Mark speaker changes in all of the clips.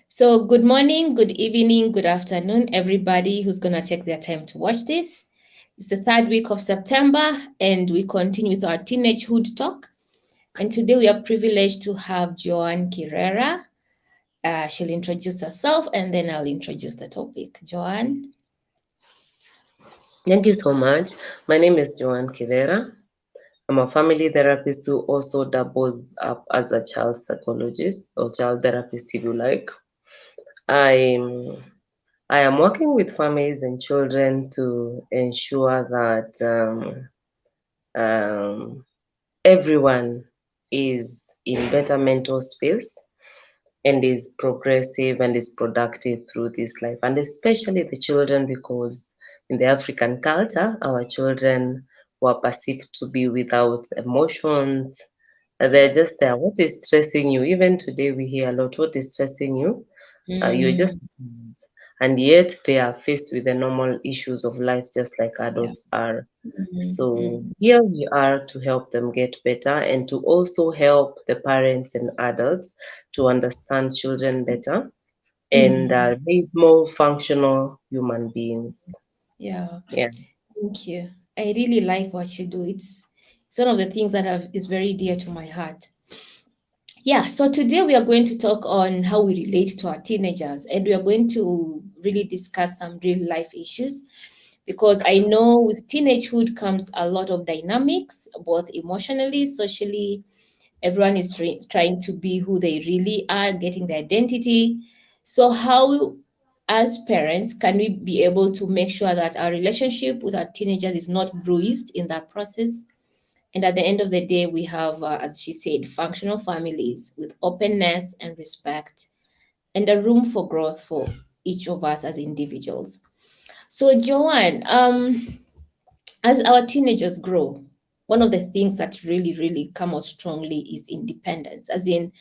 Speaker 1: So, good morning, good evening, good afternoon, everybody who's going to take their time to watch this. It's the third week of September, and we continue with our teenagehood talk. And today we are privileged to have Joanne Kirera. She'll introduce herself, and then I'll introduce the topic. Joanne?
Speaker 2: Thank you so much. My name is Joanne Kirera. I'm a family therapist who also doubles up as a child psychologist or child therapist, if you like. I'm I am working with families and children to ensure that everyone is in better mental space and is progressive and is productive through this life, and especially the children, because in the African culture, our children were perceived to be without emotions. They're
Speaker 1: Yeah.
Speaker 2: just there. What is stressing you? Even today, we hear a lot. What is stressing you? You're just
Speaker 1: Mm,
Speaker 2: tired. And yet they are faced with the normal issues of life just like
Speaker 1: yeah.
Speaker 2: adults are. So
Speaker 1: Mm.
Speaker 2: here we are to help them get better and to also help the parents and adults to understand children better and
Speaker 1: Mm.
Speaker 2: raise more functional human beings.
Speaker 1: Yeah.
Speaker 2: Yeah.
Speaker 1: Thank you. I really like what you do. It's one of the things that is very dear to my heart. Yeah, so today we are going to talk on how we relate to our teenagers, and we are going to really discuss some real life issues because I know with teenagehood comes a lot of dynamics, both emotionally, socially. Everyone is trying to be who they really are, getting their identity. So, how, as parents, can we be able to make sure that our relationship with our teenagers is not bruised in that process? And at the end of the day, we have, as she said, functional families with openness and respect and a room for growth for each of us as individuals. So, Joanne, as our teenagers grow, one of the things that really come out strongly is independence, as in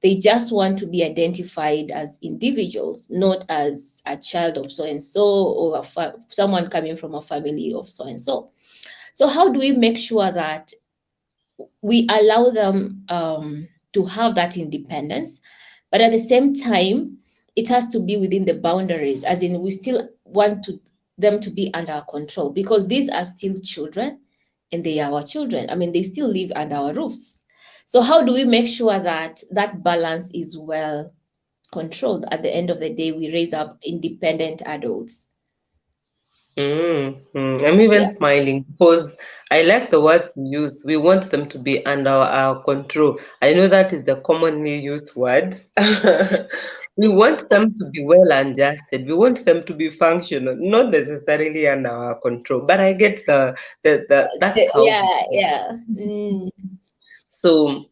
Speaker 1: they just want to be identified as individuals, not as a child of so and so or someone coming from a family of so and so. So, how do we make sure that we allow them to have that independence, but at the same time, it has to be within the boundaries, as in we still want them to be under our control because these are still children and they are our children. I mean, they still live under our roofs. So how do we make sure that that balance is well controlled? At the end of the day, we raise up independent adults.
Speaker 2: I'm even
Speaker 1: Yeah.
Speaker 2: smiling because I like the words you use. We want them to be under our control. I know that is the commonly used word. We want them to be well adjusted. We want them to be functional, not necessarily under our control. But I get the that's how we
Speaker 1: Yeah,
Speaker 2: feel.
Speaker 1: yeah. Mm,
Speaker 2: So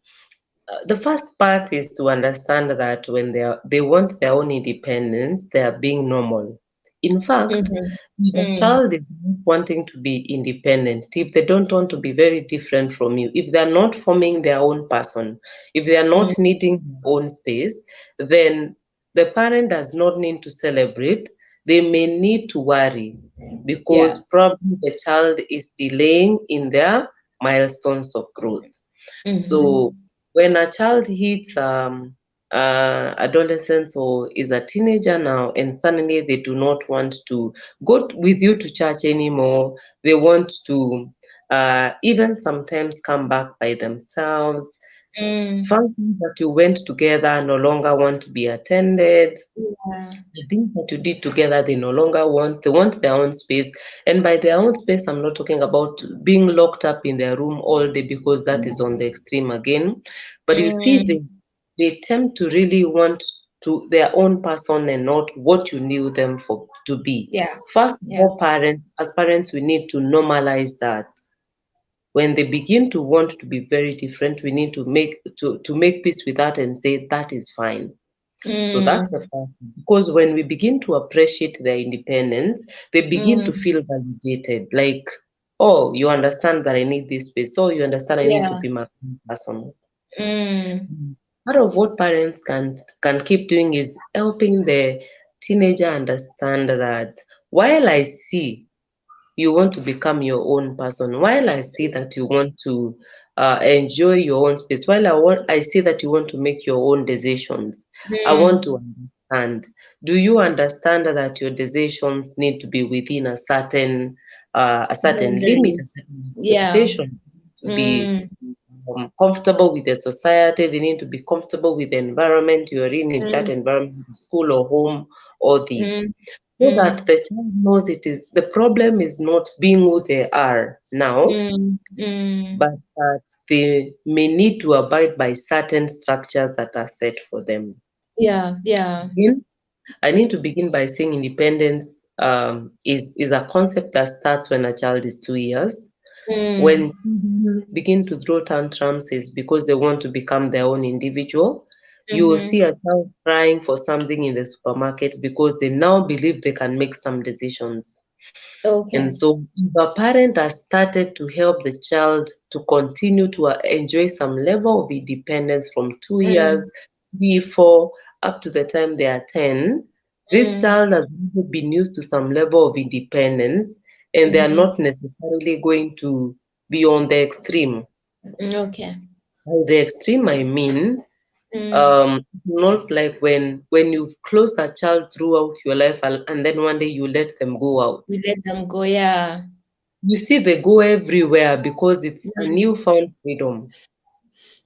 Speaker 2: the first part is to understand that when they want their own independence, they are being normal. In fact,
Speaker 1: mhm,
Speaker 2: if a
Speaker 1: mm,
Speaker 2: child is not wanting to be independent, if they don't want to be very different from you, if they are not forming their own person, if they are
Speaker 1: mm,
Speaker 2: not needing their own space, then the parent does not need to celebrate. They may need to worry
Speaker 1: yeah.
Speaker 2: because probably the child is delaying in their milestones of growth.
Speaker 1: Mhm.
Speaker 2: So when a child hits adolescence or is a teenager now, and suddenly they do not want to with you to church anymore, they want to even sometimes come back by themselves.
Speaker 1: Mm,
Speaker 2: Functions that you went together no longer want to be attended.
Speaker 1: yeah.
Speaker 2: The things that you did together, they want their own space. And by their own space, I'm not talking about being locked up in their room all day because that is on the extreme again. But you see,
Speaker 1: Mm,
Speaker 2: they tend to really want to their own person and not what you knew them for to be.
Speaker 1: yeah.
Speaker 2: First of
Speaker 1: Yeah.
Speaker 2: all, as parents, we need to normalize that when they begin to want to be very different, we need to make peace with that and say that is fine. So that's the
Speaker 1: Mm,
Speaker 2: first thing. Because when we begin to appreciate their independence, they begin to
Speaker 1: mm,
Speaker 2: feel validated. Like, oh, you understand that I need this space. So you understand I need to
Speaker 1: yeah.
Speaker 2: be my own person.
Speaker 1: Mm,
Speaker 2: Part of what parents can keep doing is helping the teenager understand that while I see you want to become your own person, while I see that you want to enjoy your own space. While I see that you want to make your own decisions, I want to
Speaker 1: Mm.
Speaker 2: understand. Do you understand that your decisions need to be within a certain limit, a
Speaker 1: Boundaries.
Speaker 2: certain
Speaker 1: Yeah.
Speaker 2: expectation, to be
Speaker 1: Mm.
Speaker 2: comfortable with the society? They need to be comfortable with the environment you are in that
Speaker 1: Mm.
Speaker 2: environment, school or home, or this,
Speaker 1: Mm.
Speaker 2: so that
Speaker 1: Mm.
Speaker 2: the child knows it is the problem is not being who they are now,
Speaker 1: Mm. Mm.
Speaker 2: but that they may need to abide by certain structures that are set for them.
Speaker 1: Yeah. Yeah.
Speaker 2: Again, I need to begin by saying independence is a concept that starts when a child is 2 years.
Speaker 1: Mm.
Speaker 2: When children begin to throw tantrums is because they want to become their own individual. You will see
Speaker 1: Mm-hmm.
Speaker 2: a child crying for something in the supermarket because they now believe they can make some decisions. And
Speaker 1: Okay.
Speaker 2: so, if a parent has started to help the child to continue to enjoy some level of independence from 2 years,
Speaker 1: Mm.
Speaker 2: 3, 4, up to the time they are 10, this
Speaker 1: Mm.
Speaker 2: child has really been used to some level of independence, and they are
Speaker 1: Mm-hmm.
Speaker 2: not necessarily going to be on the extreme.
Speaker 1: Mm. Okay.
Speaker 2: By the extreme, I mean,
Speaker 1: Mm.
Speaker 2: it's not like when you've closed a child throughout your life, and then one day you let them go out.
Speaker 1: We let them go. Yeah.
Speaker 2: You see, they go everywhere because it's a
Speaker 1: Mm.
Speaker 2: newfound freedom.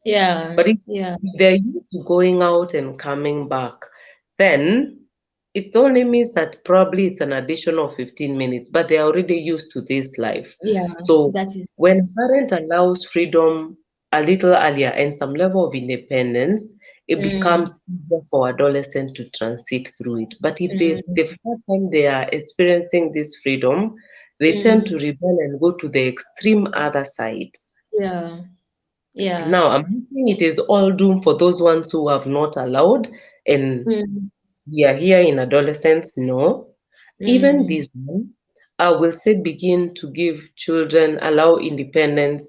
Speaker 1: Yeah.
Speaker 2: But
Speaker 1: Yeah.
Speaker 2: if they're used to going out and coming back, then it only means that probably it's an addition of 15 minutes, but they're already used to this life.
Speaker 1: Yeah.
Speaker 2: So
Speaker 1: That is
Speaker 2: when
Speaker 1: true.
Speaker 2: a parent allows freedom a little earlier and some level of independence, it
Speaker 1: Mm.
Speaker 2: becomes easier for adolescents to transit through it. But if
Speaker 1: Mm.
Speaker 2: the first time they are experiencing this freedom, they tend to
Speaker 1: Mm.
Speaker 2: rebel and go to the extreme other side.
Speaker 1: Yeah. Yeah.
Speaker 2: Now, I'm not saying it is all doom for those ones who have not allowed, and
Speaker 1: Mm.
Speaker 2: we are here in adolescence. No, even
Speaker 1: Mm.
Speaker 2: this one, I will say begin to give children, allow independence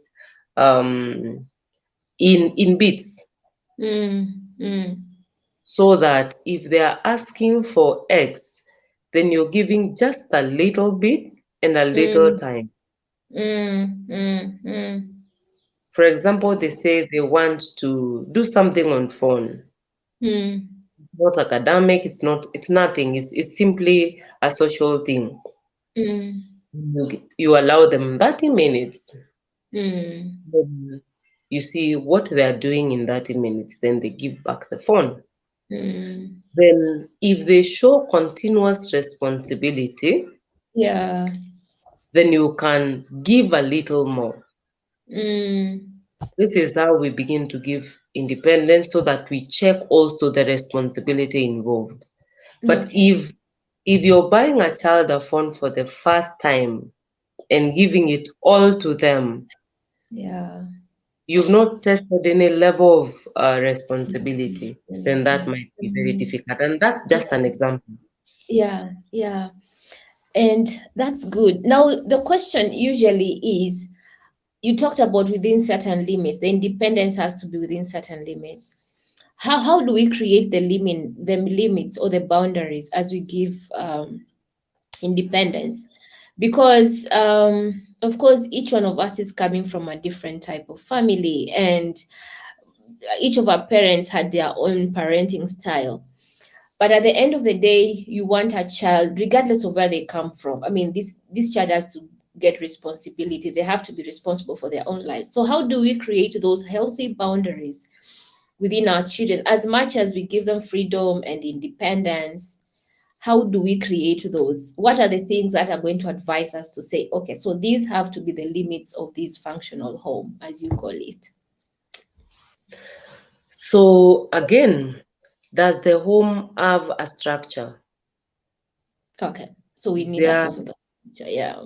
Speaker 2: in bits,
Speaker 1: Mm. Mm.
Speaker 2: so that if they are asking for X, then you're giving just a little bit and a little
Speaker 1: Mm.
Speaker 2: time.
Speaker 1: Mm. Mm. Mm.
Speaker 2: For example, they say they want to do something on phone.
Speaker 1: Mm.
Speaker 2: It's not academic, it's nothing. It's simply a social thing.
Speaker 1: Mm.
Speaker 2: You allow them 30 minutes,
Speaker 1: Mm.
Speaker 2: then you see what they are doing in 30 minutes, then they give back the phone.
Speaker 1: Mm.
Speaker 2: Then if they show continuous responsibility,
Speaker 1: Yeah.
Speaker 2: then you can give a little more.
Speaker 1: Mm.
Speaker 2: This is how we begin to give independence, so that we check also the responsibility involved. But
Speaker 1: Okay.
Speaker 2: if you're buying a child a phone for the first time and giving it all to them,
Speaker 1: Yeah.
Speaker 2: you've not tested any level of responsibility, then that
Speaker 1: Responsibility.
Speaker 2: might be very
Speaker 1: Mm.
Speaker 2: difficult. And that's just an
Speaker 1: Yeah.
Speaker 2: example.
Speaker 1: Yeah. Yeah. And that's good. Now, the question usually is, you talked about within certain limits, the independence has to be within certain limits. How do we create the limits or the boundaries as we give independence? Because of course each one of us is coming from a different type of family, and each of our parents had their own parenting style. But at the end of the day, you want a child, regardless of where they come from. I mean, this child has to get responsibility. They have to be responsible for their own lives. So how do we create those healthy boundaries within our children? As much as we give them freedom and independence, how do we create those? What are the things that are going to advise us to say, okay, so these have to be the limits of this functional home, as you call it?
Speaker 2: So again, does the home have a structure?
Speaker 1: Okay, so we
Speaker 2: Is
Speaker 1: need a
Speaker 2: there
Speaker 1: home with a future. Yeah.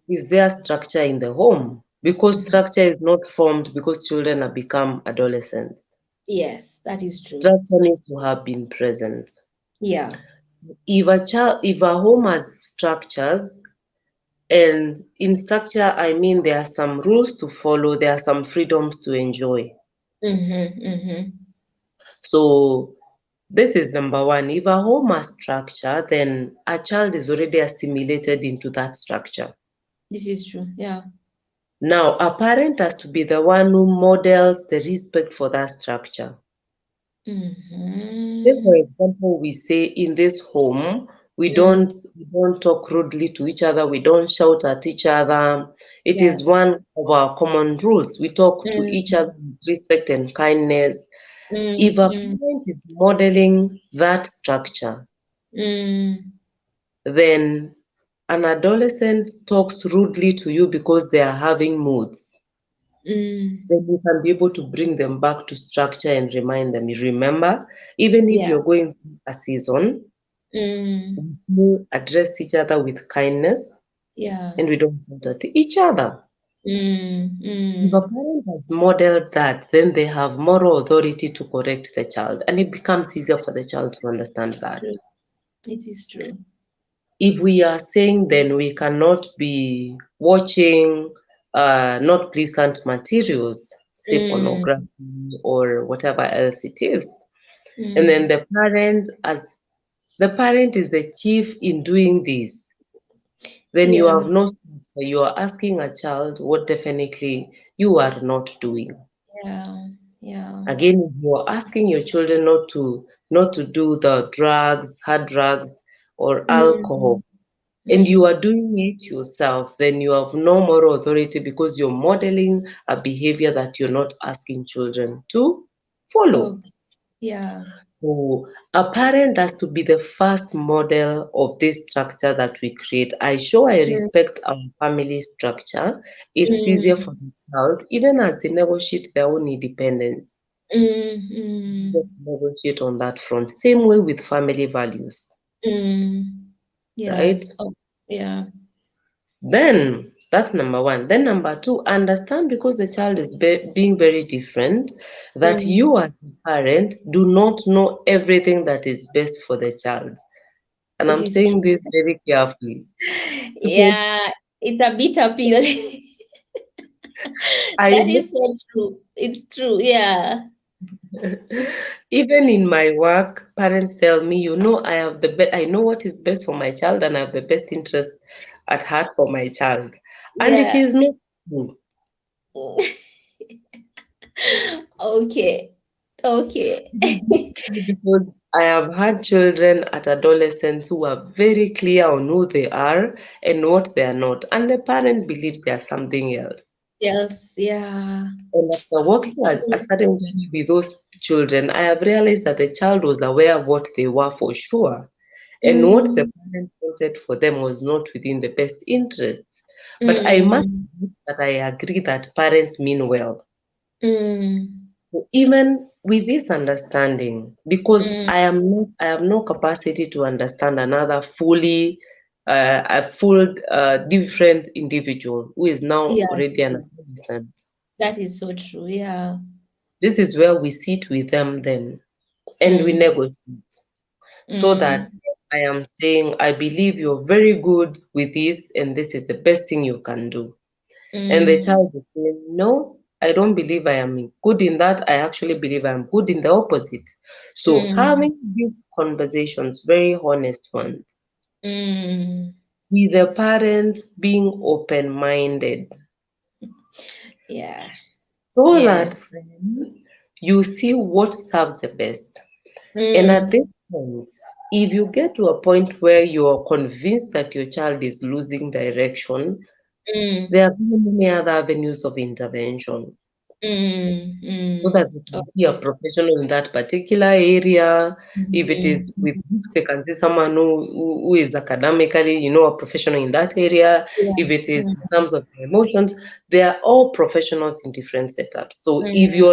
Speaker 2: is there structure in the home? Because
Speaker 1: Mhm.
Speaker 2: structure is not formed because children have become adolescents.
Speaker 1: Yes, that is true.
Speaker 2: Structure needs to have been present.
Speaker 1: Yeah.
Speaker 2: If a home has structures, and in structure I mean there are some rules to follow, there are some freedoms to enjoy.
Speaker 1: Mm-hmm, mm-hmm.
Speaker 2: So this is number one. If a home has structure, then a child is already assimilated into that structure.
Speaker 1: This is true. Yeah.
Speaker 2: Now, a parent has to be the one who models the respect for that structure. Say, for
Speaker 1: Mm-hmm.
Speaker 2: example, we say in this home,
Speaker 1: Mm.
Speaker 2: we don't talk rudely to each other, we don't shout at each other. It is
Speaker 1: Yes.
Speaker 2: one of our common rules. We talk to each
Speaker 1: Mm,
Speaker 2: other with respect and kindness. If
Speaker 1: mm,
Speaker 2: a
Speaker 1: mm,
Speaker 2: parent is modeling that structure,
Speaker 1: mm,
Speaker 2: then an adolescent talks rudely to you because they are having moods,
Speaker 1: mm.
Speaker 2: then you can be able to bring them back to structure and remind them. You remember, even if
Speaker 1: Yeah.
Speaker 2: you're going through a season,
Speaker 1: Mm,
Speaker 2: we still address each other with kindness
Speaker 1: yeah.
Speaker 2: and we don't shout at each other.
Speaker 1: Mm,
Speaker 2: If a
Speaker 1: mm.
Speaker 2: parent has modeled that, then they have moral authority to correct the child, and it becomes easier for the child to understand
Speaker 1: It's
Speaker 2: that.
Speaker 1: true. It is true.
Speaker 2: If we are saying then we cannot be watching not pleasant materials, say
Speaker 1: Mm,
Speaker 2: pornography or whatever else it is, and then
Speaker 1: mm.
Speaker 2: the parent is the chief in doing this, then you
Speaker 1: Yeah.
Speaker 2: have no structure. You are asking a child what definitely you are not doing.
Speaker 1: Yeah. Yeah.
Speaker 2: Again, if you are asking your children not to do the drugs, hard drugs, or
Speaker 1: Mm,
Speaker 2: alcohol, and you
Speaker 1: mm.
Speaker 2: are doing it yourself, then you have no moral authority because you're modeling a behavior that you're not asking children to follow.
Speaker 1: Okay. Yeah.
Speaker 2: So a parent has to be the first model of this structure that we create. I
Speaker 1: Mm,
Speaker 2: respect our family structure. It's easier
Speaker 1: mm,
Speaker 2: for the child, even as they negotiate their own independence.
Speaker 1: mm,
Speaker 2: It's easier
Speaker 1: mm,
Speaker 2: to negotiate on that front. Same way with family values,
Speaker 1: mm. Yeah.
Speaker 2: right?
Speaker 1: Oh, yeah.
Speaker 2: Then that's number one. Then number two, understand because the child is being very different, that
Speaker 1: Mm.
Speaker 2: you as a parent do not know everything that is best for the child. And
Speaker 1: It
Speaker 2: I'm
Speaker 1: is
Speaker 2: saying
Speaker 1: true.
Speaker 2: this very carefully because
Speaker 1: Yeah. It's a bitter pill.
Speaker 2: I
Speaker 1: That is so true. It's true. Yeah.
Speaker 2: even in my work, parents tell me, I know what is best for my child and I have the best interest at heart for my child. And it
Speaker 1: Yeah.
Speaker 2: is not true.
Speaker 1: Okay. Okay.
Speaker 2: It is not true because I have had children at adolescents who are very clear on who they are and what they are not, and the parent believes they are something else.
Speaker 1: Yes. Yeah.
Speaker 2: And after walking
Speaker 1: It's
Speaker 2: a
Speaker 1: true.
Speaker 2: certain journey with those children, I have realized that the child was aware of what they were for sure, and what the
Speaker 1: Mm,
Speaker 2: parent wanted for them was not within the best interests. But I must
Speaker 1: mm,
Speaker 2: admit that I agree that parents mean well.
Speaker 1: mm,
Speaker 2: So even with this understanding, because
Speaker 1: mm.
Speaker 2: I have no capacity to understand a full different individual who is now
Speaker 1: Yeah, it's
Speaker 2: already an
Speaker 1: true.
Speaker 2: adolescent.
Speaker 1: That is so true. Yeah.
Speaker 2: This is where we sit with them then and we
Speaker 1: Mm,
Speaker 2: negotiate so that
Speaker 1: mm,
Speaker 2: I am saying, I believe you're very good with this, and this is the best thing you can do. And the
Speaker 1: mm,
Speaker 2: child is saying, no, I don't believe I am good in that. I actually believe I'm good in the opposite. So
Speaker 1: mm,
Speaker 2: having these conversations, very honest ones,
Speaker 1: mm.
Speaker 2: with the parents being open-minded,
Speaker 1: Yeah.
Speaker 2: so
Speaker 1: Yeah.
Speaker 2: that then you see what serves the best. And at this
Speaker 1: Mm,
Speaker 2: point, if you get to a point where you are convinced that your child is losing direction,
Speaker 1: mm,
Speaker 2: there are many other avenues of intervention
Speaker 1: mm,
Speaker 2: so that
Speaker 1: mm.
Speaker 2: they can see a
Speaker 1: Okay.
Speaker 2: professional in that particular area. If it
Speaker 1: Mm,
Speaker 2: is with
Speaker 1: mm.
Speaker 2: books, they can see someone who is academically, a professional in that area.
Speaker 1: Yeah.
Speaker 2: If it is
Speaker 1: Mm,
Speaker 2: in terms of the emotions, they are all professionals in different setups. So
Speaker 1: mm,
Speaker 2: if you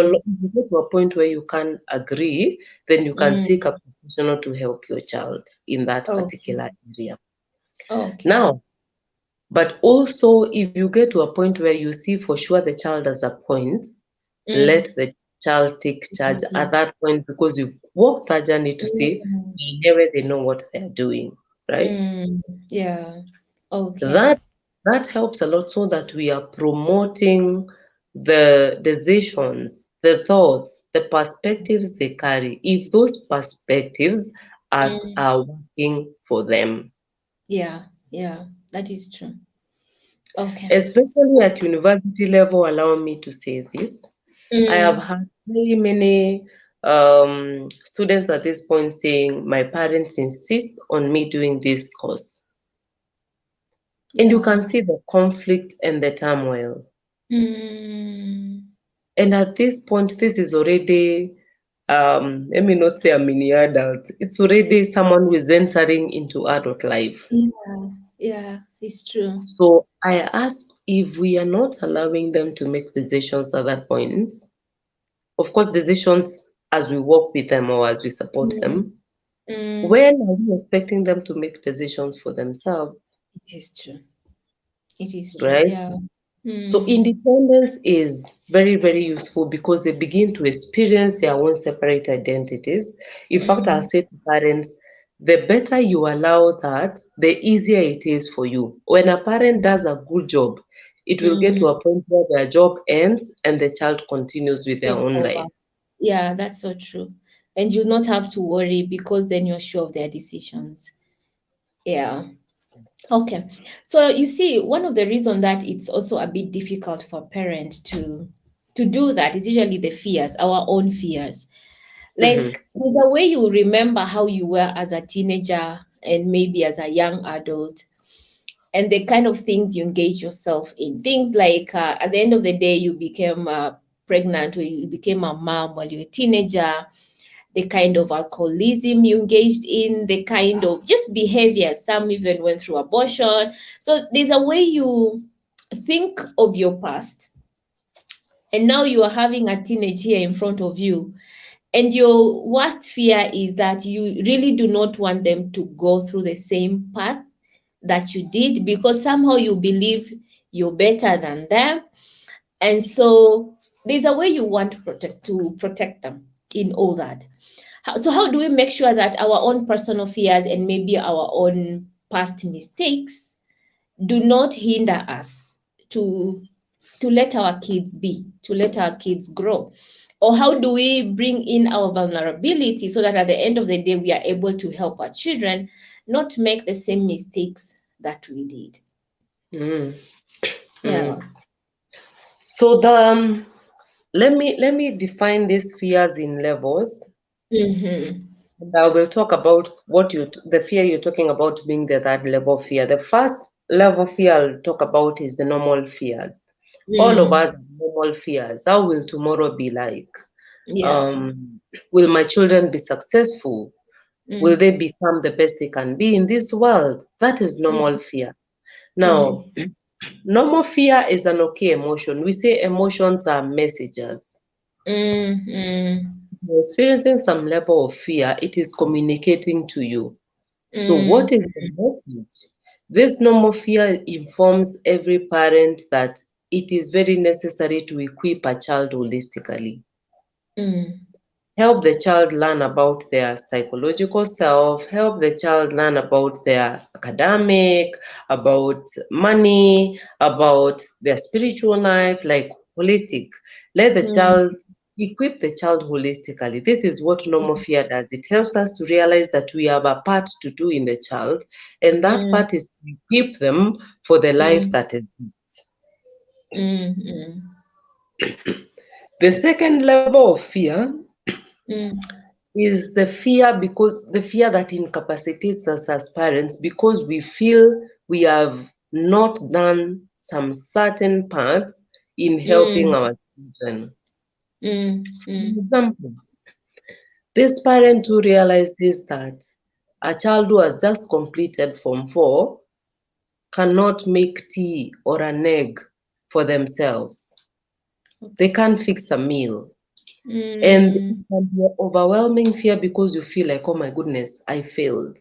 Speaker 2: get to a point where you can agree, then you can seek
Speaker 1: mm.
Speaker 2: a professional to help your child in that
Speaker 1: Okay.
Speaker 2: particular area.
Speaker 1: Okay.
Speaker 2: Now, but also if you get to a point where you see for sure the child has a point, let
Speaker 1: Mm.
Speaker 2: the child take charge
Speaker 1: Mm,
Speaker 2: at that point because you've walked that journey to see
Speaker 1: mm,
Speaker 2: they know what they're doing, right?
Speaker 1: mm. Yeah. Okay.
Speaker 2: That that helps a lot so that we are promoting the decisions, the thoughts, the perspectives they carry, if those perspectives
Speaker 1: Mm.
Speaker 2: are working for them.
Speaker 1: Yeah. Yeah. That is true. Okay.
Speaker 2: Especially at university level, allow me to say this. I have
Speaker 1: Mm,
Speaker 2: had very many students at this point saying, my parents insist on me doing this course. And you
Speaker 1: yeah.
Speaker 2: can see the conflict and the turmoil.
Speaker 1: Mm,
Speaker 2: And at this point, this is already, let me not say a mini adult, it's already someone who is entering into adult life.
Speaker 1: yeah, yeah, it's true.
Speaker 2: So I asked if we are not allowing them to make decisions at that point, of course, decisions as we work with them or as we support
Speaker 1: Mm,
Speaker 2: them,
Speaker 1: mm,
Speaker 2: when are we expecting them to make decisions for themselves,
Speaker 1: it is true. It is true.
Speaker 2: right?
Speaker 1: Yeah.
Speaker 2: So
Speaker 1: Mm,
Speaker 2: independence is very, very useful because they begin to experience their own separate identities. In fact, I'll
Speaker 1: mm,
Speaker 2: say to parents, the better you allow that, the easier it is for you. When a parent does a good job, it will get to
Speaker 1: mm.
Speaker 2: a point where their job ends and the child continues with their
Speaker 1: Takes
Speaker 2: own
Speaker 1: over.
Speaker 2: life.
Speaker 1: Yeah, that's so true. And you'll not have to worry because then you're sure of their decisions. Yeah. Okay. So you see, one of the reason that it's also a bit difficult for parents to do that is usually the fears, our own fears.
Speaker 2: Mhm.
Speaker 1: Like there's a way you remember how you were as a teenager and maybe as a young adult, and the kind of things you engage yourself in. Things like at the end of the day, you became pregnant or you became a mom while you're a teenager, the kind of alcoholism you engaged in, the kind of just behavior. Some even went through abortion. So there's a way you think of your past, and now you are having a teenage here in front of you. And your worst fear is that you really do not want them to go through the same path that you did because somehow you believe you're better than them. And so there's a way you want to protect them in all that. So how do we make sure that our own personal fears and maybe our own past mistakes do not hinder us to let our kids be, to let our kids grow? Or how do we bring in our vulnerability so that at the end of the day we are able to help our children not make the same mistakes that we did?
Speaker 2: Mm.
Speaker 1: Yeah.
Speaker 2: Mm. So let me define these fears in levels.
Speaker 1: Mm-hmm.
Speaker 2: And I will talk about the fear you're talking about being the third level fear. The first level fear I'll talk about is the normal fears. All of us
Speaker 1: Mm.
Speaker 2: have normal fears. How will tomorrow be like?
Speaker 1: Yeah.
Speaker 2: Um, will my children be successful? Will
Speaker 1: Mm.
Speaker 2: they become the best they can be in this world? That is normal
Speaker 1: Mm.
Speaker 2: fear. Now,
Speaker 1: Mm.
Speaker 2: normal fear is an okay emotion. We say emotions are messengers.
Speaker 1: Mm. Mm.
Speaker 2: You're experiencing some level of fear, it is communicating to you. So,
Speaker 1: Mm.
Speaker 2: what is the message? This normal fear informs every parent that it is very necessary to equip a child holistically.
Speaker 1: Mm.
Speaker 2: Help the child learn about their psychological self, help the child learn about their academic, about money, about their spiritual life, like holistic. Let the
Speaker 1: Mm.
Speaker 2: child equip the child holistically. This is what normal fear does. It helps us to realize that we have a part to do in the child, and that
Speaker 1: Mm.
Speaker 2: part is to equip them for the life
Speaker 1: Mm.
Speaker 2: that exists.
Speaker 1: Mm. Mm.
Speaker 2: The second level of fear
Speaker 1: Mm.
Speaker 2: is the fear that incapacitates us as parents because we feel we have not done some certain parts in helping
Speaker 1: Mm.
Speaker 2: our children.
Speaker 1: Mm.
Speaker 2: For
Speaker 1: Mm.
Speaker 2: example, this parent who realizes that a child who has just completed Form 4 cannot make tea or an egg for themselves. They
Speaker 1: Okay.
Speaker 2: can't fix a meal. And it
Speaker 1: Mm.
Speaker 2: can be an overwhelming fear because you feel like, oh my goodness, I failed.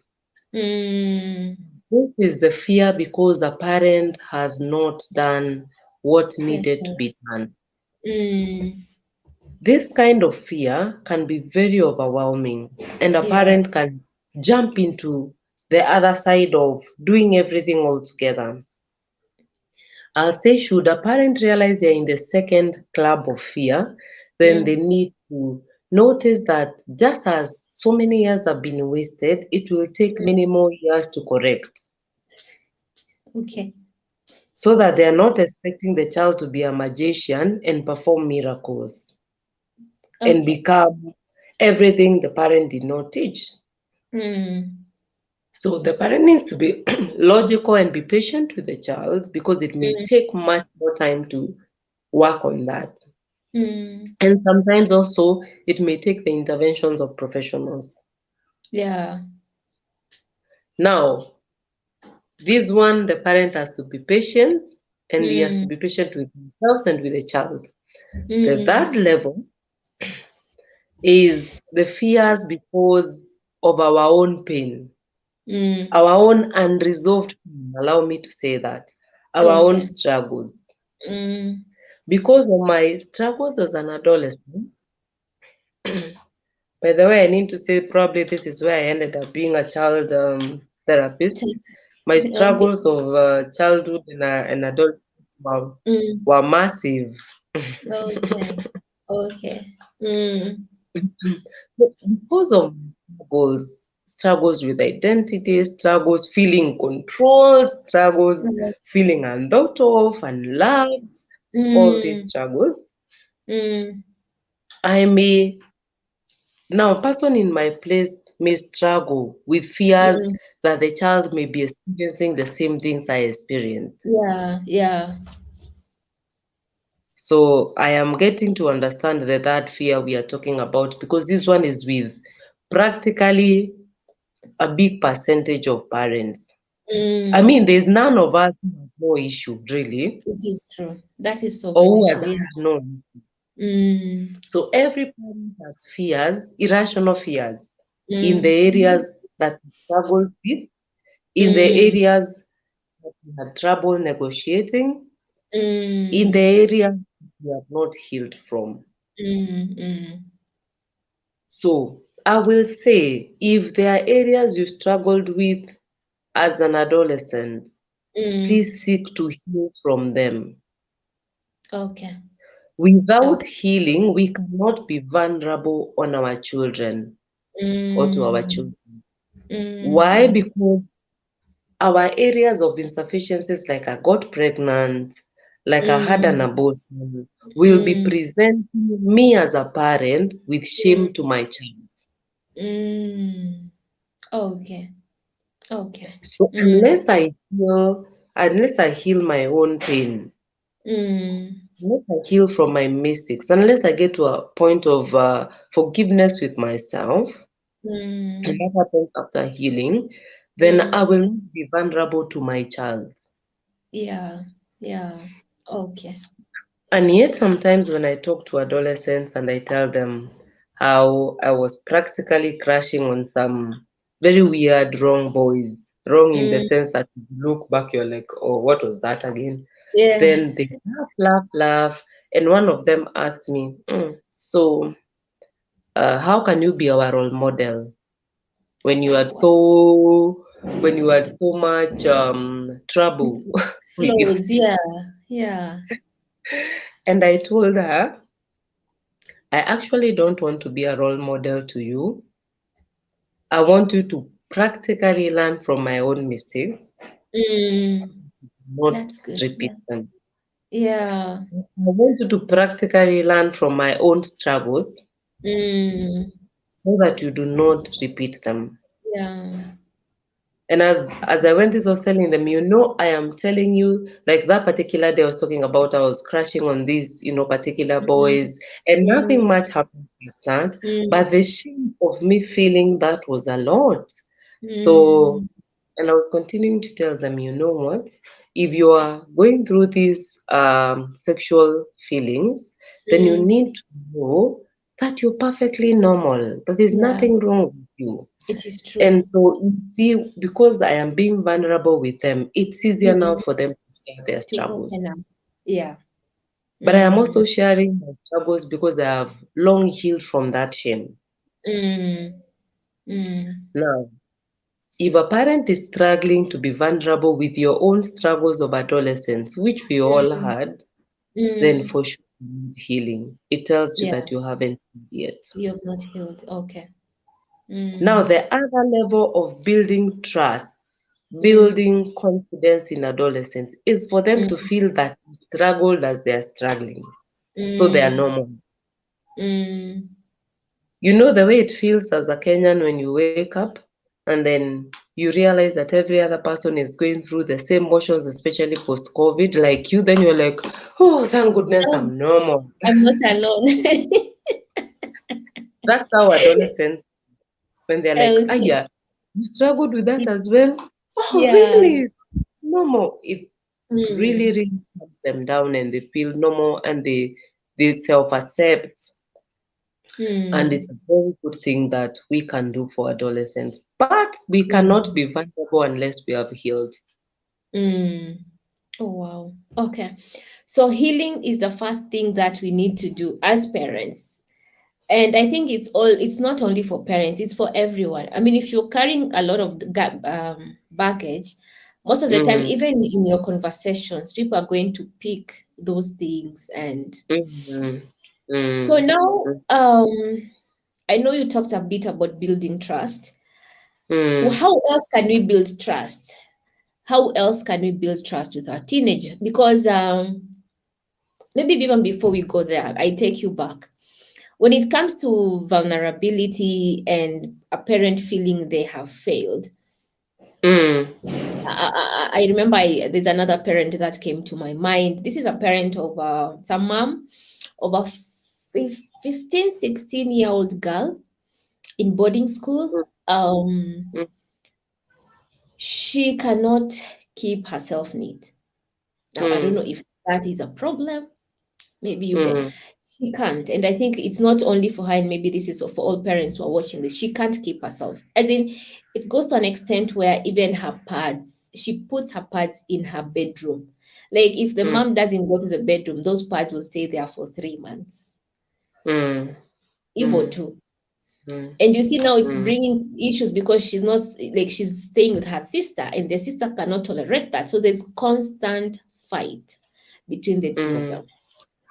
Speaker 1: Mm.
Speaker 2: This is the fear because the parent has not done what needed to
Speaker 1: Better.
Speaker 2: be done.
Speaker 1: Mm.
Speaker 2: This kind of fear can be very overwhelming, and a
Speaker 1: Yeah.
Speaker 2: parent can jump into the other side of doing everything all together. I'll say, should a parent realize they're in the second club of fear, then they
Speaker 1: Mm.
Speaker 2: need to notice that just as so many years have been wasted, it will take
Speaker 1: Mm.
Speaker 2: many more years to correct.
Speaker 1: Okay.
Speaker 2: so that they are not expecting the child to be a magician and perform miracles and
Speaker 1: Okay.
Speaker 2: become everything the parent did not teach.
Speaker 1: Mm,
Speaker 2: So the parent needs to be logical and be patient with the child because it may
Speaker 1: mm,
Speaker 2: take much more time to work on that.
Speaker 1: mm.
Speaker 2: And sometimes also it may take the interventions of professionals.
Speaker 1: Yeah.
Speaker 2: Now, this one, the parent has to be patient and he has to
Speaker 1: Mm,
Speaker 2: be patient with themselves and with the child. The
Speaker 1: mm,
Speaker 2: third level is the fears because of our own pain,
Speaker 1: mm.
Speaker 2: our own unresolved pain, allow me to say that, our own
Speaker 1: Okay.
Speaker 2: struggles.
Speaker 1: Mm,
Speaker 2: Because of my struggles as an adolescent, by the way, I need to say probably this is where I ended up being a child therapist. My
Speaker 1: okay.
Speaker 2: struggles of childhood and adolescence
Speaker 1: Mm,
Speaker 2: were massive.
Speaker 1: okay. Okay. Mm,
Speaker 2: Because of struggles with identity, struggles feeling controlled, struggles feeling unthought of, unloved, all these
Speaker 1: mm,
Speaker 2: struggles,
Speaker 1: mm,
Speaker 2: I may now a person in my place may struggle with fears
Speaker 1: mm.
Speaker 2: that the child may be experiencing the same things I experienced.
Speaker 1: Yeah. Yeah.
Speaker 2: So I am getting to understand the third fear we are talking about because this one is with practically a big percentage of parents. I
Speaker 1: Mm.
Speaker 2: mean, there's none of us who has no issue, really,
Speaker 1: It is true. That is so
Speaker 2: or
Speaker 1: very
Speaker 2: who has
Speaker 1: true. Yeah.
Speaker 2: had no issue.
Speaker 1: Mm,
Speaker 2: So every parent has fears, irrational fears, in the
Speaker 1: mm,
Speaker 2: areas that we struggle with, in the
Speaker 1: mm,
Speaker 2: areas that we had trouble negotiating, in the
Speaker 1: mm,
Speaker 2: areas we have not healed from.
Speaker 1: mm, mm,
Speaker 2: So I will say if there are areas you struggled with as an adolescent,
Speaker 1: mm.
Speaker 2: please seek to heal from them.
Speaker 1: Okay.
Speaker 2: Without
Speaker 1: Okay.
Speaker 2: healing, we cannot be vulnerable on our children or to our
Speaker 1: Mm,
Speaker 2: children.
Speaker 1: mm,
Speaker 2: Why?
Speaker 1: mm,
Speaker 2: Because our areas of insufficiencies, like I got pregnant, like I had an
Speaker 1: mm,
Speaker 2: abortion, will be
Speaker 1: mm,
Speaker 2: presenting me as a parent with
Speaker 1: mm,
Speaker 2: shame to my child.
Speaker 1: mm. Okay. Okay.
Speaker 2: So
Speaker 1: Mm,
Speaker 2: unless I heal my own pain,
Speaker 1: mm,
Speaker 2: unless I heal from my mistakes, unless I get to a point of forgiveness with myself, and
Speaker 1: mm,
Speaker 2: that happens after healing, then I
Speaker 1: mm.
Speaker 2: will not be vulnerable to my child.
Speaker 1: Yeah. Yeah. Okay.
Speaker 2: And yet, sometimes when I talk to adolescents and I tell them how I was practically crashing on some very weird, wrong boys, wrong in the
Speaker 1: Mm,
Speaker 2: sense that if you look back, you're like, oh, what was that again?
Speaker 1: yeah.
Speaker 2: Then they laugh. And one of them asked me, so how can you be our role model when you had
Speaker 1: Wow.
Speaker 2: so much trouble with?
Speaker 1: Flows. Yeah. Yeah.
Speaker 2: And I told her, I actually don't want to be a role model to you. I want you to practically learn from my own mistakes,
Speaker 1: Mm,
Speaker 2: not
Speaker 1: that's good.
Speaker 2: repeat
Speaker 1: Yeah.
Speaker 2: them.
Speaker 1: Yeah.
Speaker 2: I want you to practically learn from my own struggles
Speaker 1: Mm,
Speaker 2: so that you do not repeat them.
Speaker 1: yeah.
Speaker 2: And as I went, this was telling them, I am telling you, like that particular day I was talking about, I was crashing on these, particular
Speaker 1: Mm,
Speaker 2: boys, and
Speaker 1: mm,
Speaker 2: nothing much happened past that.
Speaker 1: mm,
Speaker 2: But the shame of me feeling that was a lot. So,
Speaker 1: mm,
Speaker 2: and I was continuing to tell them, you know what? If you are going through these sexual feelings, then you
Speaker 1: mm.
Speaker 2: need to know that you're perfectly normal, that there's
Speaker 1: Yeah,
Speaker 2: nothing wrong with you.
Speaker 1: it is true.
Speaker 2: And so you see, because I am being vulnerable with them, it's easier now
Speaker 1: Mm,
Speaker 2: for them to share their
Speaker 1: to open
Speaker 2: struggles.
Speaker 1: up. Yeah.
Speaker 2: But I am also
Speaker 1: Mm,
Speaker 2: sharing my struggles because I have long healed from that shame.
Speaker 1: mm, mm,
Speaker 2: Now, if a parent is struggling to be vulnerable with your own struggles of adolescence, which we all
Speaker 1: mm,
Speaker 2: had, then
Speaker 1: mm.
Speaker 2: for sure you need healing. It tells you
Speaker 1: Yeah,
Speaker 2: that you haven't healed yet.
Speaker 1: you have not healed. Okay.
Speaker 2: Now,
Speaker 1: Mm,
Speaker 2: the other level of building trust
Speaker 1: Mm,
Speaker 2: building confidence in adolescents is for them to
Speaker 1: mm,
Speaker 2: feel that they struggled as they are struggling. So they are
Speaker 1: mm,
Speaker 2: normal.
Speaker 1: mm.
Speaker 2: You know the way it feels as a Kenyan when you wake up and then you realize that every other person is going through the same motions, especially post COVID, like you, then you're like, oh, thank goodness
Speaker 1: Oh,
Speaker 2: I'm normal.
Speaker 1: I'm not alone.
Speaker 2: That's how adolescents, when they're like, ah,
Speaker 1: Okay.
Speaker 2: yeah, you struggled with that as well? Oh,
Speaker 1: Yeah.
Speaker 2: really? It's normal. It really,
Speaker 1: Mm,
Speaker 2: really calms them down and they feel normal and they self-accept. And it's
Speaker 1: mm,
Speaker 2: a very good thing that we can do for adolescents. But we cannot
Speaker 1: mm,
Speaker 2: be vulnerable unless we have healed.
Speaker 1: mm. Oh, wow. Okay. So healing is the first thing that we need to do as parents. And I think it's not only for parents, it's for everyone. I mean, if you're carrying a lot of baggage, most of the time,
Speaker 2: Mm,
Speaker 1: even in your conversations, people are going to pick those things. And
Speaker 2: mm,
Speaker 1: so
Speaker 2: mm,
Speaker 1: now, I know you talked a bit about building trust.
Speaker 2: mm,
Speaker 1: How else can we build trust? How else can we build trust with our teenager? Because maybe even before we go there, I take you back. When it comes to vulnerability and a parent feeling they have failed,
Speaker 2: mm,
Speaker 1: I remember there's another parent that came to my mind. This is a parent of it's a mom of a 15, 16-year-old girl in boarding school. Um,
Speaker 2: mm,
Speaker 1: she cannot keep herself neat. Now, I don't know
Speaker 2: mm,
Speaker 1: if that is a problem. Maybe you get,
Speaker 2: mm,
Speaker 1: she can't. And I think it's not only for her, and maybe this is for all parents who are watching this. She can't keep herself. As in, it goes to an extent where even her pads, she puts her pads in her bedroom. Like if the
Speaker 2: mm,
Speaker 1: mom doesn't go to the bedroom, those pads will stay there for 3 months,
Speaker 2: mm,
Speaker 1: even
Speaker 2: mm,
Speaker 1: two.
Speaker 2: mm,
Speaker 1: And you see now it's
Speaker 2: mm,
Speaker 1: bringing issues because she's not like she's staying with her sister, and the sister cannot tolerate that. So there's constant fight between the two of
Speaker 2: mm,
Speaker 1: them.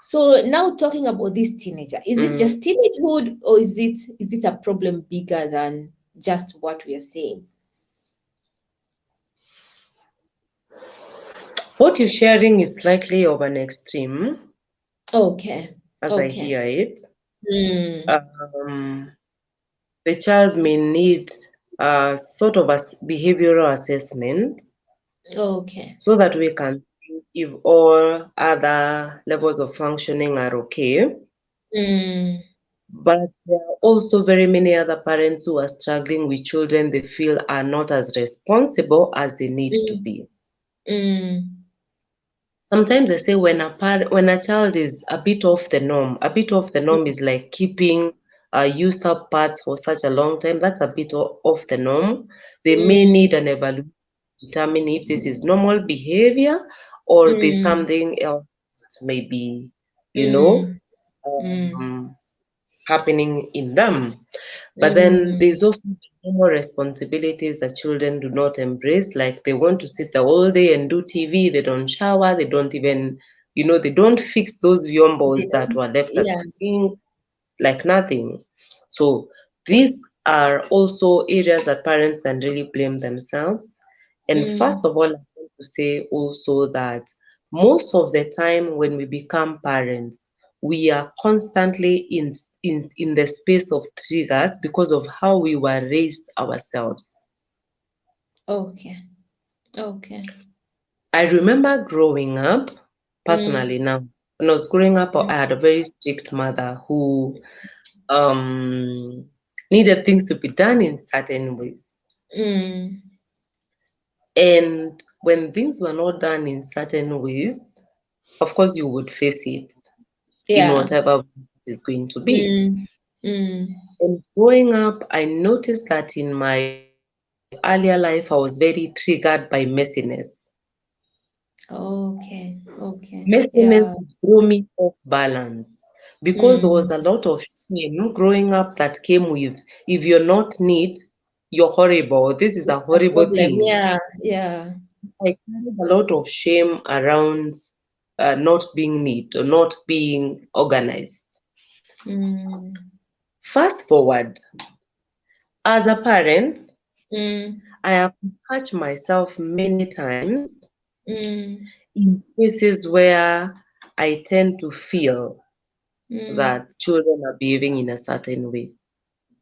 Speaker 1: So now talking about this teenager, is it
Speaker 2: mm.
Speaker 1: just teenagehood or is it a problem bigger than just what we are saying?
Speaker 2: What you're sharing is slightly of an extreme,
Speaker 1: Okay.
Speaker 2: as I
Speaker 1: Okay.
Speaker 2: hear it.
Speaker 1: Mm,
Speaker 2: Um, the child may need a sort of a behavioral assessment
Speaker 1: okay.
Speaker 2: so that we can see if all other levels of functioning are okay.
Speaker 1: Mm,
Speaker 2: But there are also very many other parents who are struggling with children they feel are not as responsible as they need to
Speaker 1: mm,
Speaker 2: be.
Speaker 1: mm,
Speaker 2: Sometimes I say when a child is a bit off the norm, a bit off the norm
Speaker 1: mm,
Speaker 2: is like keeping used up parts for such a long time. That's a bit off the norm. They may
Speaker 1: mm,
Speaker 2: need an evaluation to determine if this is normal behavior or there's
Speaker 1: mm,
Speaker 2: something else that may be, you know,
Speaker 1: mm, mm,
Speaker 2: um, happening in them. But then
Speaker 1: mm.
Speaker 2: there's also more responsibilities that children do not embrace. Like they want to sit the whole day and do TV, they don't shower, they don't even, they don't fix those
Speaker 1: They
Speaker 2: vyombos that
Speaker 1: don't,
Speaker 2: were left at
Speaker 1: yeah.
Speaker 2: the sink, like nothing. So these are also areas that parents can really blame themselves. And first
Speaker 1: Mm,
Speaker 2: of all, I want to say also that most of the time when we become parents, we are constantly in the space of triggers because of how we were raised ourselves.
Speaker 1: okay. Okay.
Speaker 2: I remember growing up,
Speaker 1: Mm,
Speaker 2: personally now, when I was growing up,
Speaker 1: mm,
Speaker 2: I had a very strict mother who um, needed things to be done in certain ways.
Speaker 1: mm.
Speaker 2: And when things were not done in certain ways, of course, you would face it in
Speaker 1: Yeah.
Speaker 2: whatever it is going to be.
Speaker 1: Mm, mm.
Speaker 2: And growing up, I noticed that in my earlier life, I was very triggered by messiness.
Speaker 1: Okay. Okay.
Speaker 2: Messiness
Speaker 1: Yeah.
Speaker 2: would throw me off balance because there was
Speaker 1: Mm.
Speaker 2: a lot of shame growing up that came with if you're not neat, you're horrible. This is a
Speaker 1: It's a
Speaker 2: horrible
Speaker 1: problem.
Speaker 2: thing.
Speaker 1: Yeah. Yeah.
Speaker 2: I carried a lot of shame around not being neat or not being organized.
Speaker 1: Mm.
Speaker 2: Fast forward, as a parent,
Speaker 1: Mm,
Speaker 2: I have to catch myself many times
Speaker 1: mm,
Speaker 2: in cases where I tend to feel
Speaker 1: mm,
Speaker 2: that children are behaving in a certain way,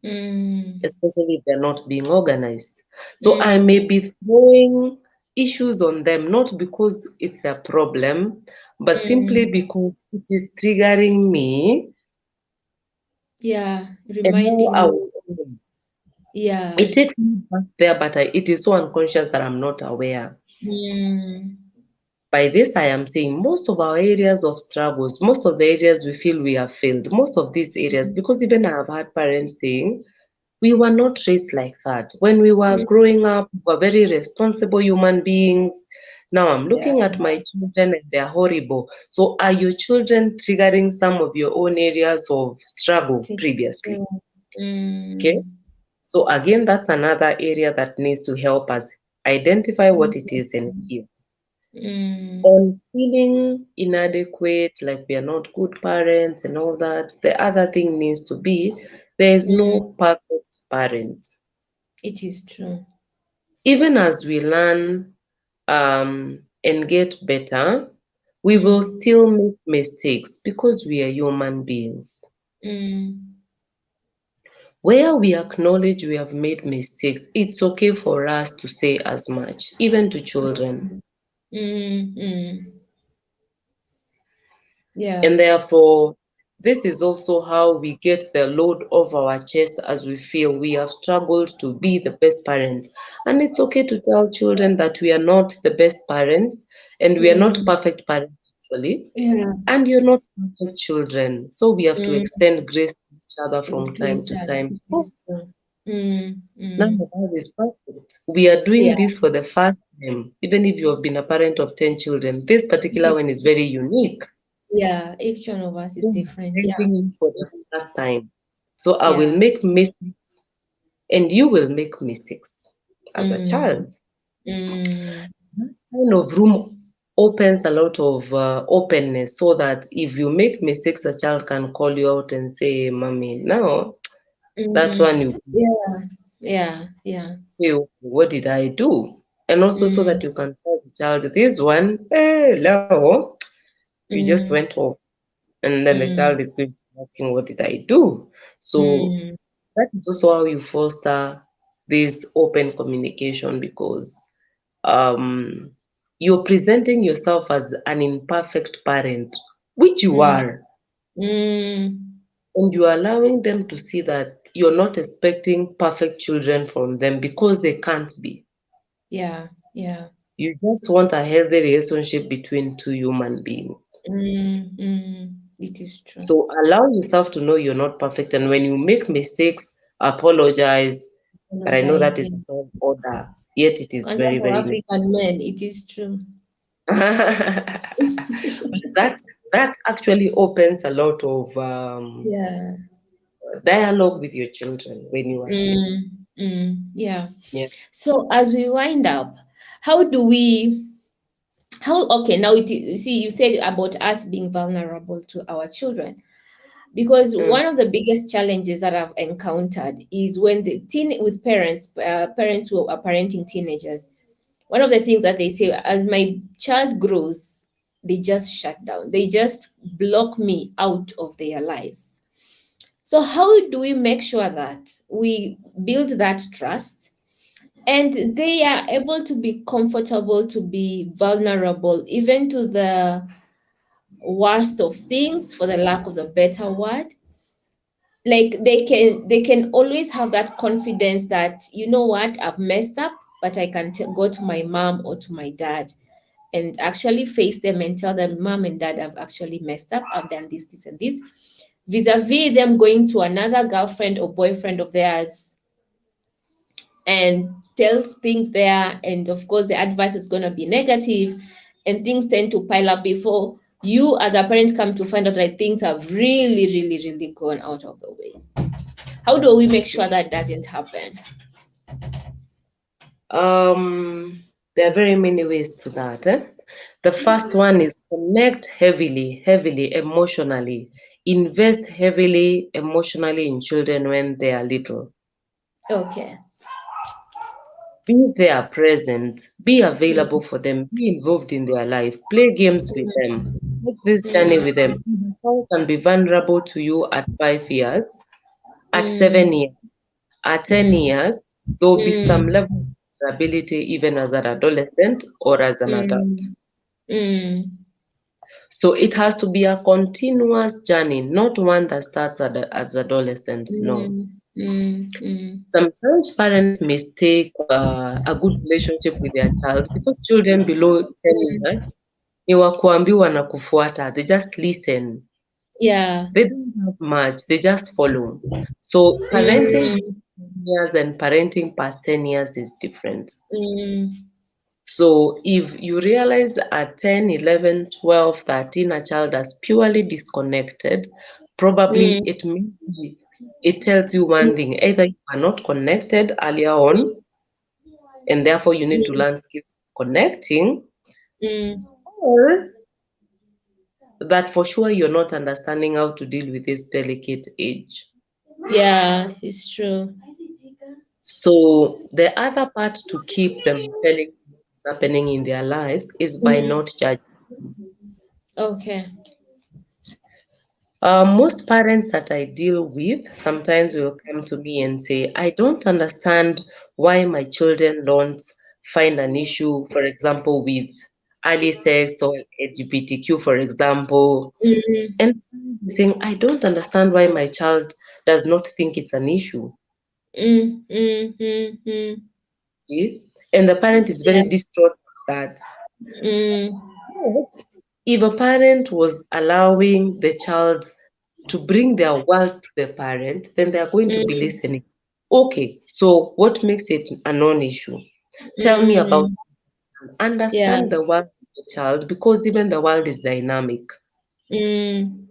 Speaker 1: mm,
Speaker 2: especially if they're not being organized. So I
Speaker 1: mm,
Speaker 2: may be throwing issues on them, not because it's their problem, but simply
Speaker 1: mm.
Speaker 2: because it is triggering me
Speaker 1: Yeah,
Speaker 2: and how
Speaker 1: reminding
Speaker 2: I
Speaker 1: you.
Speaker 2: was always.
Speaker 1: Yeah.
Speaker 2: It takes me back there, but it is so unconscious that I'm not aware.
Speaker 1: Mm,
Speaker 2: By this, I am saying most of our areas of struggles, most of the areas we feel we have failed, most of these areas, because even I have had parents saying, we were not raised like that. When we were
Speaker 1: mm,
Speaker 2: growing up, we were very responsible human beings. Now I'm
Speaker 1: yeah,
Speaker 2: looking at my children and they're horrible. So are your children triggering some of your own areas of struggle
Speaker 1: it's
Speaker 2: previously?
Speaker 1: true.
Speaker 2: Okay.
Speaker 1: Mm,
Speaker 2: So again, that's another area that needs to help us identify what it is and heal.
Speaker 1: mm,
Speaker 2: On feeling inadequate, like we are not good parents and all that, the other thing needs to be there is
Speaker 1: mm,
Speaker 2: no perfect parent.
Speaker 1: it is true.
Speaker 2: Even as we learn and get better, we will
Speaker 1: Mm,
Speaker 2: still make mistakes because we are human beings.
Speaker 1: mm,
Speaker 2: Where we acknowledge we have made mistakes, it's okay for us to say as much, even to children.
Speaker 1: mm, mm. Yeah.
Speaker 2: And therefore, this is also how we get the load off our chest as we feel we have struggled to be the best parents. And it's okay to tell children that we are not the best parents and we are not
Speaker 1: Mm,
Speaker 2: perfect parents, actually.
Speaker 1: yeah.
Speaker 2: And you're not perfect children. So we have to
Speaker 1: Mm,
Speaker 2: extend grace to each other from
Speaker 1: to
Speaker 2: time
Speaker 1: each
Speaker 2: to
Speaker 1: other.
Speaker 2: time.
Speaker 1: It is
Speaker 2: Yes,
Speaker 1: true. Mm,
Speaker 2: none
Speaker 1: mm.
Speaker 2: of us is perfect. We are doing
Speaker 1: Yeah.
Speaker 2: this for the first time. Even if you have been a parent of 10 children, this
Speaker 1: It
Speaker 2: particular
Speaker 1: is.
Speaker 2: one is very unique.
Speaker 1: Yeah. Each one of us is
Speaker 2: Just
Speaker 1: different. Yeah.
Speaker 2: parenting you for the first time. So I will
Speaker 1: Yeah.
Speaker 2: make mistakes and you will make mistakes as a
Speaker 1: Mm,
Speaker 2: child.
Speaker 1: mm,
Speaker 2: That kind of room opens a lot of openness so that if you make mistakes, a child can call you out and say, Mommy, now that
Speaker 1: mm.
Speaker 2: one you
Speaker 1: Yeah. Yeah. Yeah.
Speaker 2: say, "Okay, what did I do?" And also so
Speaker 1: Mm,
Speaker 2: that you can tell the child, this one, hey, Leo, you just
Speaker 1: mm,
Speaker 2: went off. And then the
Speaker 1: mm,
Speaker 2: child is going to be asking, what did I do? So
Speaker 1: mm,
Speaker 2: that is also how you foster this open communication because um, you're presenting yourself as an imperfect parent, which you
Speaker 1: mm,
Speaker 2: are,
Speaker 1: mm.
Speaker 2: and you're allowing them to see that you're not expecting perfect children from them because they can't be.
Speaker 1: Yeah. Yeah.
Speaker 2: You just want a healthy relationship between two human beings.
Speaker 1: Mm, mm. It is true.
Speaker 2: So allow yourself to know you're not perfect, and when you make mistakes, apologize. But I know that is a
Speaker 1: Apologizing.
Speaker 2: tall order, yet it is
Speaker 1: And
Speaker 2: very,
Speaker 1: for
Speaker 2: very
Speaker 1: African men, it is true.
Speaker 2: but that actually opens a lot of
Speaker 1: Yeah.
Speaker 2: dialogue with your children when you are doing it.
Speaker 1: Mm, mm. Yeah.
Speaker 2: Yeah.
Speaker 1: So as we wind up, how do we how okay now you see you said about us being vulnerable to our children because
Speaker 2: Mm,
Speaker 1: one of the biggest challenges that I've encountered is when the teen with parents who are parenting teenagers. One of the things that they say, as my child grows, they just shut down. They just block me out of their lives. So how do we make sure that we build that trust and they are able to be comfortable to be vulnerable even to the worst of things, for the lack of a better word? Like they can always have that confidence that, you know what, I've messed up, but I can go to my mom or to my dad and actually face them and tell them, mom and dad, I've actually messed up, I've done this and this, vis-a-vis them going to another girlfriend or boyfriend of theirs and tells things there, and of course the advice is going to be negative, and things tend to pile up before you as a parent come to find out that things have really gone out of the way. How do we make sure that doesn't happen?
Speaker 2: um, there are very many ways to that. The first one is connect heavily, emotionally. Invest heavily emotionally in children when they are little.
Speaker 1: Okay.
Speaker 2: Be there present, be available
Speaker 1: mm,
Speaker 2: for them, be involved in their life, play games with them, take this journey with them.
Speaker 1: mm,
Speaker 2: The child can be vulnerable to you at 5 years, at
Speaker 1: mm,
Speaker 2: 7 years, at 10
Speaker 1: mm,
Speaker 2: years. There will be some
Speaker 1: mm,
Speaker 2: level of vulnerability even as an adolescent or as an adult.
Speaker 1: mm, mm,
Speaker 2: So it has to be a continuous journey, not one that starts as adolescents. No.
Speaker 1: mm, mm, mm,
Speaker 2: Sometimes parents mistake a good relationship with their child because children below 10
Speaker 1: mm.
Speaker 2: years ni wa kuambiwa na kufuata. They just listen.
Speaker 1: Yeah.
Speaker 2: They don't have much. They just follow. So parenting
Speaker 1: Mm,
Speaker 2: 10 years and parenting past 10 years is different.
Speaker 1: mm,
Speaker 2: So if you realize at 10, 11, 12, 13, a child is purely disconnected, probably
Speaker 1: mm,
Speaker 2: it tells you
Speaker 1: mm,
Speaker 2: one thing. Either you are not connected earlier on, and therefore you need to
Speaker 1: mm,
Speaker 2: learn skills of connecting,
Speaker 1: mm.
Speaker 2: or that for sure you're not understanding how to deal with this delicate age.
Speaker 1: Yeah, it's true.
Speaker 2: So the other part to keep them telling you what is happening in their lives is by
Speaker 1: Mm,
Speaker 2: not judging them.
Speaker 1: okay.
Speaker 2: Most parents that I deal with sometimes will come to me and say, I don't understand why my children don't find an issue, for example, with early sex or LGBTQ, for example.
Speaker 1: Mm,
Speaker 2: And parents are saying, I don't understand why my child does not think it's an issue.
Speaker 1: mm, mm, mm, mm.
Speaker 2: See? And the parent is very
Speaker 1: Yeah.
Speaker 2: distraught with that.
Speaker 1: Mm,
Speaker 2: But if a parent was allowing the child to bring their world to the parent, then they are going to be
Speaker 1: mm,
Speaker 2: listening. Okay, so what makes it a non-issue? Tell me about
Speaker 1: mm. Yeah.
Speaker 2: understand the world of the child because even the world is dynamic.
Speaker 1: Mm.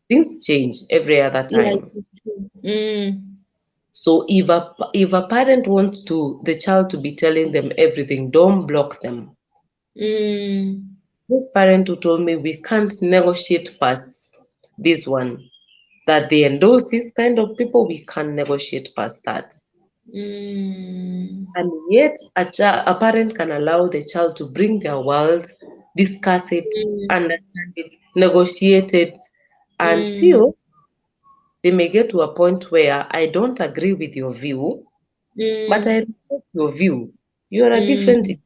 Speaker 2: Things change every other
Speaker 1: Yeah,
Speaker 2: time.
Speaker 1: it's true. Mm,
Speaker 2: So if a parent wants to the child to be telling them everything, don't block them.
Speaker 1: mm,
Speaker 2: This parent who told me we can't negotiate past this one, that they endorse this kind of people, we can't negotiate past that.
Speaker 1: mm,
Speaker 2: And yet, a parent can allow the child to bring their world, discuss it,
Speaker 1: mm,
Speaker 2: understand it, negotiate it,
Speaker 1: mm,
Speaker 2: until they may get to a point where I don't agree with your view, but I
Speaker 1: mm,
Speaker 2: respect your view. You are a different.
Speaker 1: mm.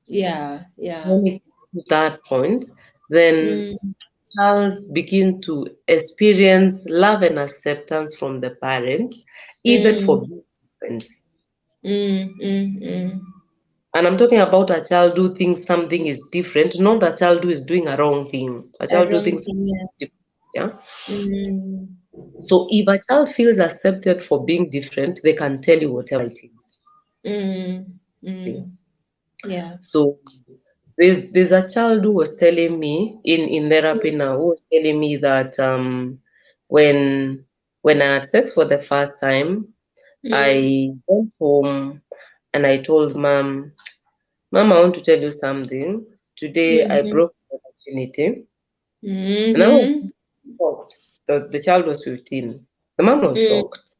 Speaker 1: Yeah, yeah.
Speaker 2: When it gets to that point, then
Speaker 1: Mm,
Speaker 2: child begin to experience love and acceptance from the parent, even for
Speaker 1: mm,
Speaker 2: being different.
Speaker 1: mm, mm, mm.
Speaker 2: And I'm talking about a child who thinks something is different, not a child who is doing a wrong thing. A
Speaker 1: A
Speaker 2: child who
Speaker 1: wrong
Speaker 2: thinks
Speaker 1: thing,
Speaker 2: something
Speaker 1: yeah.
Speaker 2: is different. Yeah.
Speaker 1: Mm,
Speaker 2: So if a child feels accepted for being different, they can tell you whatever it is.
Speaker 1: mm,
Speaker 2: See?
Speaker 1: mm. Yeah.
Speaker 2: So there's a child who was telling me in therapy now, who was telling me that when when I had sex for the first time,
Speaker 1: Mm,
Speaker 2: I went home and I told Mom, I want to tell you something. Today I
Speaker 1: mm-hmm,
Speaker 2: broke the virginity. And I was
Speaker 1: mm-hmm,
Speaker 2: shocked. The child was 15. The mom was
Speaker 1: mm,
Speaker 2: shocked.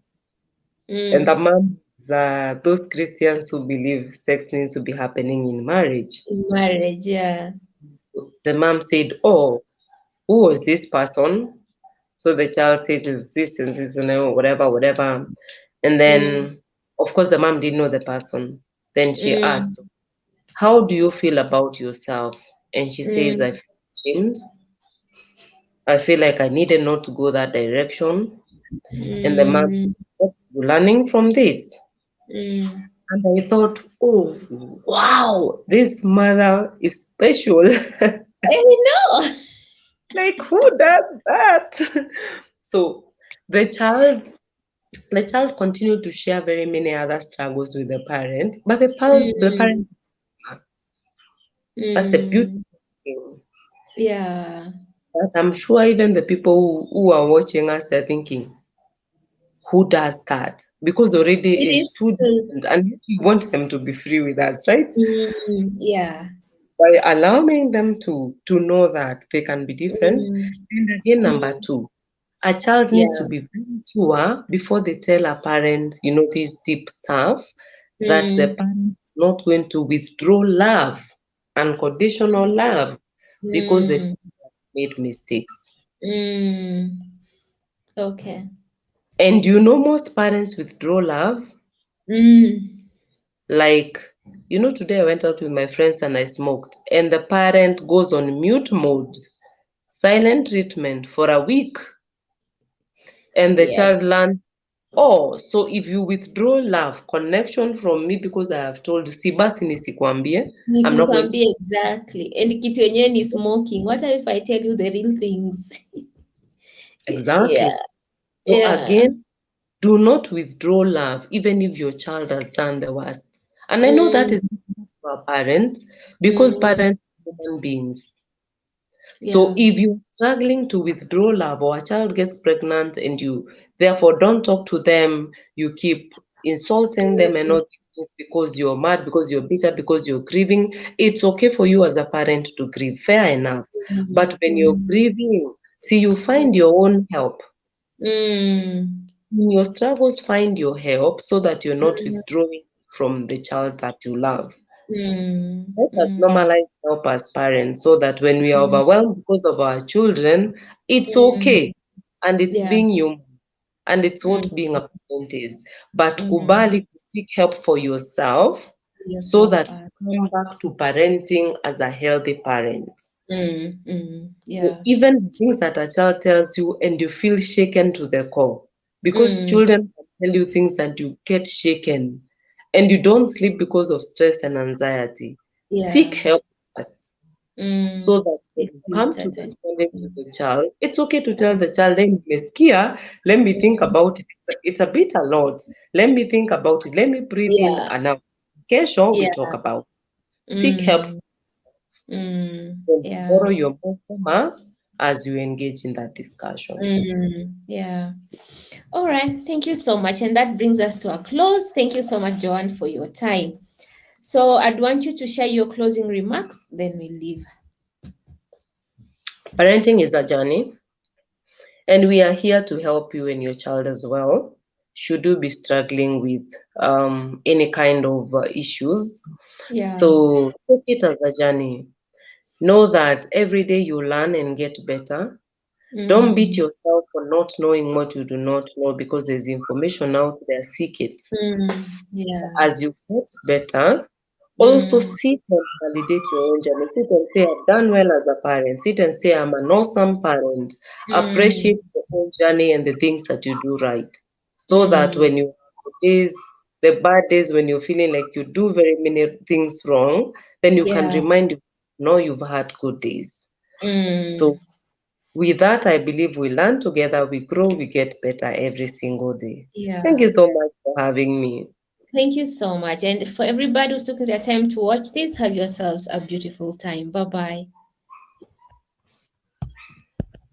Speaker 2: And the
Speaker 1: mm.
Speaker 2: mom is those Christians who believe sex needs to be happening in marriage.
Speaker 1: Marriage, yeah.
Speaker 2: The mom said, oh, who was this person? So the child says, it's this and this and whatever, whatever. And
Speaker 1: Mm,
Speaker 2: then, of course, the mom didn't know the person. Then she
Speaker 1: mm,
Speaker 2: asked, how do you feel about yourself? And she says, I
Speaker 1: mm,
Speaker 2: feel ashamed. I feel like I needed not to go that direction. And the mom
Speaker 1: mm,
Speaker 2: says, what are you learning from this?
Speaker 1: mm.
Speaker 2: And I thought, oh, wow, this mother is special.
Speaker 1: I know.
Speaker 2: Like, who does that? So the child the child continued to share very many other struggles with the parent, but the
Speaker 1: Mm,
Speaker 2: parent, that's a beautiful
Speaker 1: mm.
Speaker 2: thing.
Speaker 1: Yeah.
Speaker 2: But I'm sure even the people who are watching us, they're thinking, who does that? Because already
Speaker 1: It
Speaker 2: is
Speaker 1: is
Speaker 2: too
Speaker 1: true.
Speaker 2: different, and yet we want them to be free with us, right?
Speaker 1: Yeah.
Speaker 2: By allowing them to know that they can be different.
Speaker 1: Mm,
Speaker 2: And again, number
Speaker 1: mm.
Speaker 2: two, a child needs to
Speaker 1: Yeah.
Speaker 2: be very sure before they tell a parent, this deep stuff, that the
Speaker 1: Mm,
Speaker 2: parent is not going to withdraw love, unconditional love, because the
Speaker 1: Mm,
Speaker 2: child has made mistakes.
Speaker 1: mm, okay.
Speaker 2: And you know, most parents withdraw love.
Speaker 1: Mm,
Speaker 2: Like, today I went out with my friends and I smoked, and the parent goes on mute mode, silent treatment for a week, and the
Speaker 1: yes.
Speaker 2: child learns, oh, so if you withdraw love, connection from me because I have told you, si basi nisikwambie, I'm not going to.
Speaker 1: Nisikwambie exactly. And kitu yenyewe ni smoking. What if I tell you the real things?
Speaker 2: Exactly.
Speaker 1: Yeah,
Speaker 2: So
Speaker 1: yeah.
Speaker 2: again, do not withdraw love, even if your child has done the worst. And I know that is
Speaker 1: Mm,
Speaker 2: for parents, because
Speaker 1: mm,
Speaker 2: parents are human beings. So
Speaker 1: yeah.
Speaker 2: if you're struggling to withdraw love, or a child gets pregnant and you therefore don't talk to them, you keep insulting them and all these things because you're mad, because you're bitter, because you're grieving, it's okay for you as a parent to grieve, fair enough.
Speaker 1: Mm,
Speaker 2: But when you're
Speaker 1: mm,
Speaker 2: grieving, see, you find your own help.
Speaker 1: mm,
Speaker 2: In your struggles, find your help so that you're not
Speaker 1: mm,
Speaker 2: withdrawing from the child that you love.
Speaker 1: mm,
Speaker 2: Let us
Speaker 1: mm,
Speaker 2: normalize help as parents so that when we are
Speaker 1: mm,
Speaker 2: overwhelmed because of our children, it's
Speaker 1: mm.
Speaker 2: okay and it's
Speaker 1: Yeah.
Speaker 2: being human and it's
Speaker 1: Mm,
Speaker 2: what being a parent is. But
Speaker 1: mm.
Speaker 2: kubali to seek help for yourself so
Speaker 1: Yourself
Speaker 2: that
Speaker 1: first.
Speaker 2: you come back to parenting as a healthy parent. So
Speaker 1: Yeah.
Speaker 2: even the things that a child tells you and you feel shaken to the core, because
Speaker 1: Mm,
Speaker 2: children can tell you things and you get shaken and you don't sleep because of stress and anxiety. Seek
Speaker 1: yeah.
Speaker 2: help first so
Speaker 1: Mm.
Speaker 2: that when you
Speaker 1: Before you
Speaker 2: come to
Speaker 1: started.
Speaker 2: responding to
Speaker 1: Mm.
Speaker 2: the child, it's okay to tell the child, let me skia, let me think
Speaker 1: Mm.
Speaker 2: about it. It's a bit a lot. Let me think about it. Let me breathe in
Speaker 1: Yeah.
Speaker 2: and out. Kesho, we
Speaker 1: Yeah.
Speaker 2: talk about. Seek help
Speaker 1: Mm. Mm.
Speaker 2: and
Speaker 1: Yeah.
Speaker 2: tomorrow you're more as you engage in that discussion.
Speaker 1: Mm. Yeah. All right. Thank you so much. And that brings us to a close. Thank you so much, Joanne, for your time. So I'd want you to share your closing remarks, then we leave.
Speaker 2: Parenting is a journey, and we are here to help you and your child as well. Should you be struggling with any kind of issues,
Speaker 1: Yeah.
Speaker 2: so take it as a journey. Know that every day you learn and get better. Don't beat
Speaker 1: Mm.
Speaker 2: yourself for not knowing what you do not know, because there's information out there. Seek it.
Speaker 1: Mm. Yeah.
Speaker 2: As you get better, also
Speaker 1: Mm.
Speaker 2: sit and validate your own journey. Sit and say, I've done well as a parent. Sit and say, I'm an awesome parent.
Speaker 1: Mm.
Speaker 2: Appreciate your own journey and the things that you do right. So that
Speaker 1: Mm.
Speaker 2: when you have the days, the bad days, when you're feeling like you do very many things wrong, then you can
Speaker 1: Yeah.
Speaker 2: remind you, no, you've had good days.
Speaker 1: Mm.
Speaker 2: So with that, I believe we learn together, we grow, we get better every single day. Thank
Speaker 1: Yeah.
Speaker 2: you so much for having me.
Speaker 1: Thank you so much. And for everybody who's taking their time to watch this, have yourselves a beautiful time. Bye bye.